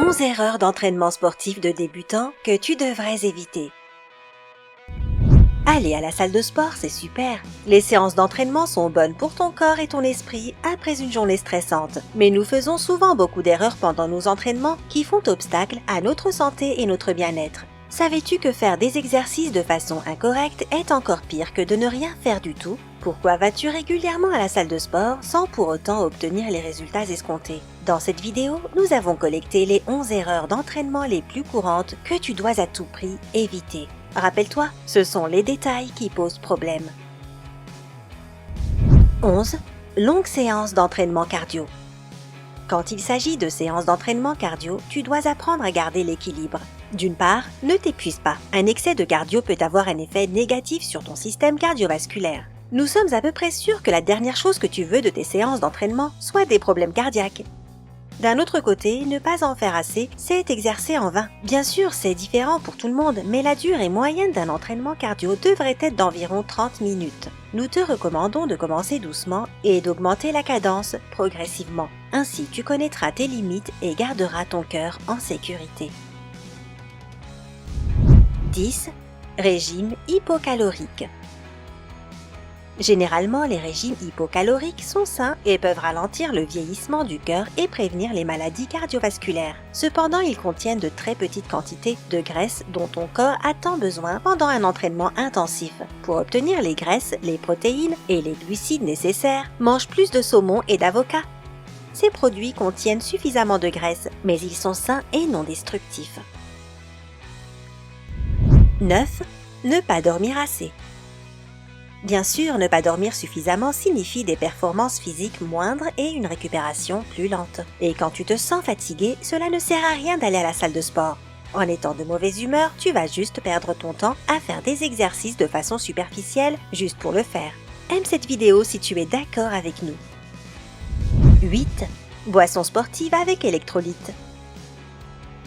11 erreurs d'entraînement sportif de débutants que tu devrais éviter. Aller à la salle de sport, c'est super. Les séances d'entraînement sont bonnes pour ton corps et ton esprit après une journée stressante. Mais nous faisons souvent beaucoup d'erreurs pendant nos entraînements qui font obstacle à notre santé et notre bien-être. Savais-tu que faire des exercices de façon incorrecte est encore pire que de ne rien faire du tout? Pourquoi vas-tu régulièrement à la salle de sport sans pour autant obtenir les résultats escomptés? Dans cette vidéo, nous avons collecté les 11 erreurs d'entraînement les plus courantes que tu dois à tout prix éviter. Rappelle-toi, ce sont les détails qui posent problème. 11. Longue séance d'entraînement cardio. Quand il s'agit de séances d'entraînement cardio, tu dois apprendre à garder l'équilibre. D'une part, ne t'épuise pas. Un excès de cardio peut avoir un effet négatif sur ton système cardiovasculaire. Nous sommes à peu près sûrs que la dernière chose que tu veux de tes séances d'entraînement soit des problèmes cardiaques. D'un autre côté, ne pas en faire assez, c'est exercer en vain. Bien sûr, c'est différent pour tout le monde, mais la durée moyenne d'un entraînement cardio devrait être d'environ 30 minutes. Nous te recommandons de commencer doucement et d'augmenter la cadence progressivement. Ainsi, tu connaîtras tes limites et garderas ton cœur en sécurité. 10. Régime hypocalorique. Généralement, les régimes hypocaloriques sont sains et peuvent ralentir le vieillissement du cœur et prévenir les maladies cardiovasculaires. Cependant, ils contiennent de très petites quantités de graisse dont ton corps a tant besoin pendant un entraînement intensif. Pour obtenir les graisses, les protéines et les glucides nécessaires, mange plus de saumon et d'avocat. Ces produits contiennent suffisamment de graisse, mais ils sont sains et non destructifs. 9. Ne pas dormir assez. Bien sûr, ne pas dormir suffisamment signifie des performances physiques moindres et une récupération plus lente. Et quand tu te sens fatigué, cela ne sert à rien d'aller à la salle de sport. En étant de mauvaise humeur, tu vas juste perdre ton temps à faire des exercices de façon superficielle juste pour le faire. Aime cette vidéo si tu es d'accord avec nous. 8. Boissons sportives avec électrolytes.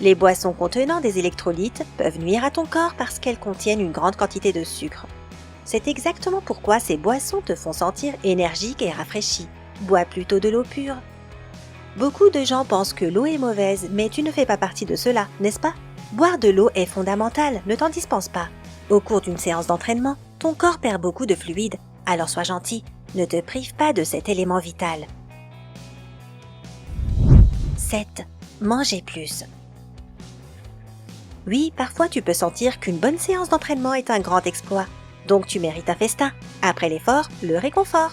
Les boissons contenant des électrolytes peuvent nuire à ton corps parce qu'elles contiennent une grande quantité de sucre. C'est exactement pourquoi ces boissons te font sentir énergique et rafraîchi. Bois plutôt de l'eau pure. Beaucoup de gens pensent que l'eau est mauvaise, mais tu ne fais pas partie de cela, n'est-ce pas? Boire de l'eau est fondamental, ne t'en dispense pas. Au cours d'une séance d'entraînement, ton corps perd beaucoup de fluide, alors sois gentil, ne te prive pas de cet élément vital. 7. Manger plus. Oui, parfois tu peux sentir qu'une bonne séance d'entraînement est un grand exploit. Donc tu mérites un festin. Après l'effort, le réconfort.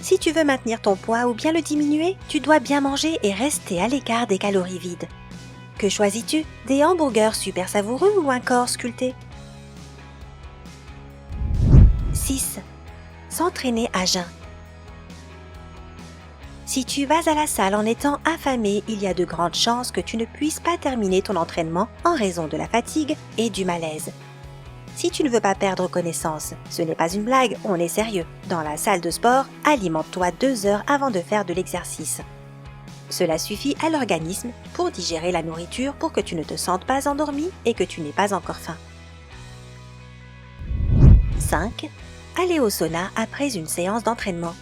Si tu veux maintenir ton poids ou bien le diminuer, tu dois bien manger et rester à l'écart des calories vides. Que choisis-tu? Des hamburgers super savoureux ou un corps sculpté? 6. S'entraîner à jeun. Si tu vas à la salle en étant affamé, il y a de grandes chances que tu ne puisses pas terminer ton entraînement en raison de la fatigue et du malaise. Si tu ne veux pas perdre connaissance, ce n'est pas une blague, on est sérieux. Dans la salle de sport, alimente-toi 2 heures avant de faire de l'exercice. Cela suffit à l'organisme pour digérer la nourriture pour que tu ne te sentes pas endormi et que tu n'aies pas encore faim. 5. Aller au sauna après une séance d'entraînement.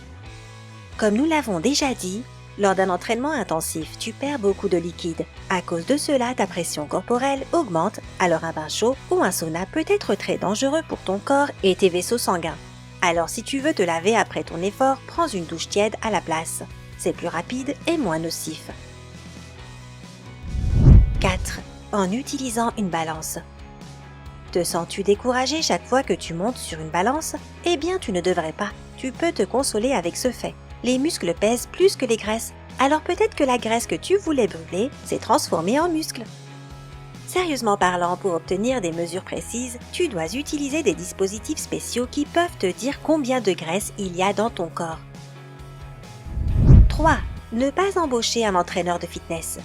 Comme nous l'avons déjà dit, lors d'un entraînement intensif, tu perds beaucoup de liquide. À cause de cela, ta pression corporelle augmente, alors un bain chaud ou un sauna peut être très dangereux pour ton corps et tes vaisseaux sanguins. Alors si tu veux te laver après ton effort, prends une douche tiède à la place. C'est plus rapide et moins nocif. 4. En utilisant une balance. Te sens-tu découragé chaque fois que tu montes sur une balance? Eh bien, tu ne devrais pas. Tu peux te consoler avec ce fait. Les muscles pèsent plus que les graisses, alors peut-être que la graisse que tu voulais brûler s'est transformée en muscle. Sérieusement parlant, pour obtenir des mesures précises, tu dois utiliser des dispositifs spéciaux qui peuvent te dire combien de graisse il y a dans ton corps. 3. Ne pas embaucher un entraîneur de fitness.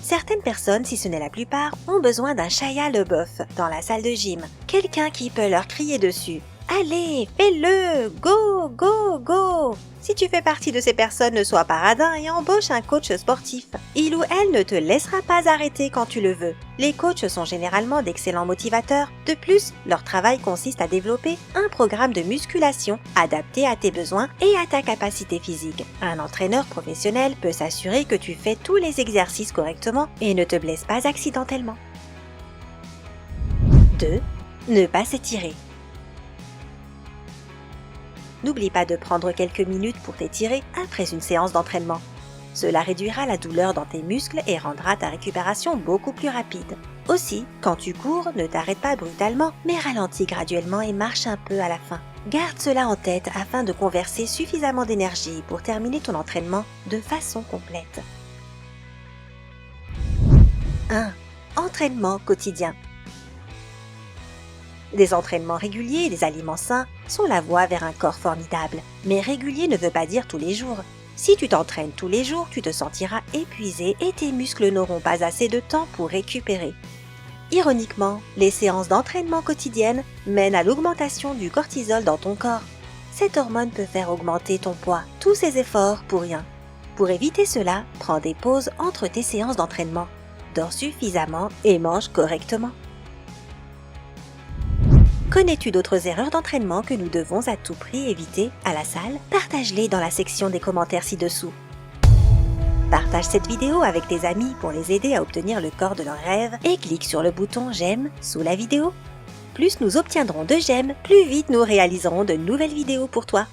Certaines personnes, si ce n'est la plupart, ont besoin d'un Shia LaBeouf dans la salle de gym, quelqu'un qui peut leur crier dessus. Allez, fais-le! Go, go, go! Si tu fais partie de ces personnes, ne sois pas radin et embauche un coach sportif. Il ou elle ne te laissera pas arrêter quand tu le veux. Les coachs sont généralement d'excellents motivateurs. De plus, leur travail consiste à développer un programme de musculation adapté à tes besoins et à ta capacité physique. Un entraîneur professionnel peut s'assurer que tu fais tous les exercices correctement et ne te blesse pas accidentellement. 2. Ne pas s'étirer. N'oublie pas de prendre quelques minutes pour t'étirer après une séance d'entraînement. Cela réduira la douleur dans tes muscles et rendra ta récupération beaucoup plus rapide. Aussi, quand tu cours, ne t'arrête pas brutalement, mais ralentis graduellement et marche un peu à la fin. Garde cela en tête afin de conserver suffisamment d'énergie pour terminer ton entraînement de façon complète. 1. Entraînement quotidien. Des entraînements réguliers et des aliments sains sont la voie vers un corps formidable. Mais régulier ne veut pas dire tous les jours. Si tu t'entraînes tous les jours, tu te sentiras épuisé et tes muscles n'auront pas assez de temps pour récupérer. Ironiquement, les séances d'entraînement quotidiennes mènent à l'augmentation du cortisol dans ton corps. Cette hormone peut faire augmenter ton poids. Tous ces efforts pour rien. Pour éviter cela, prends des pauses entre tes séances d'entraînement. Dors suffisamment et mange correctement. Connais-tu d'autres erreurs d'entraînement que nous devons à tout prix éviter à la salle? Partage-les dans la section des commentaires ci-dessous. Partage cette vidéo avec tes amis pour les aider à obtenir le corps de leurs rêves et clique sur le bouton j'aime sous la vidéo. Plus nous obtiendrons de j'aime, plus vite nous réaliserons de nouvelles vidéos pour toi.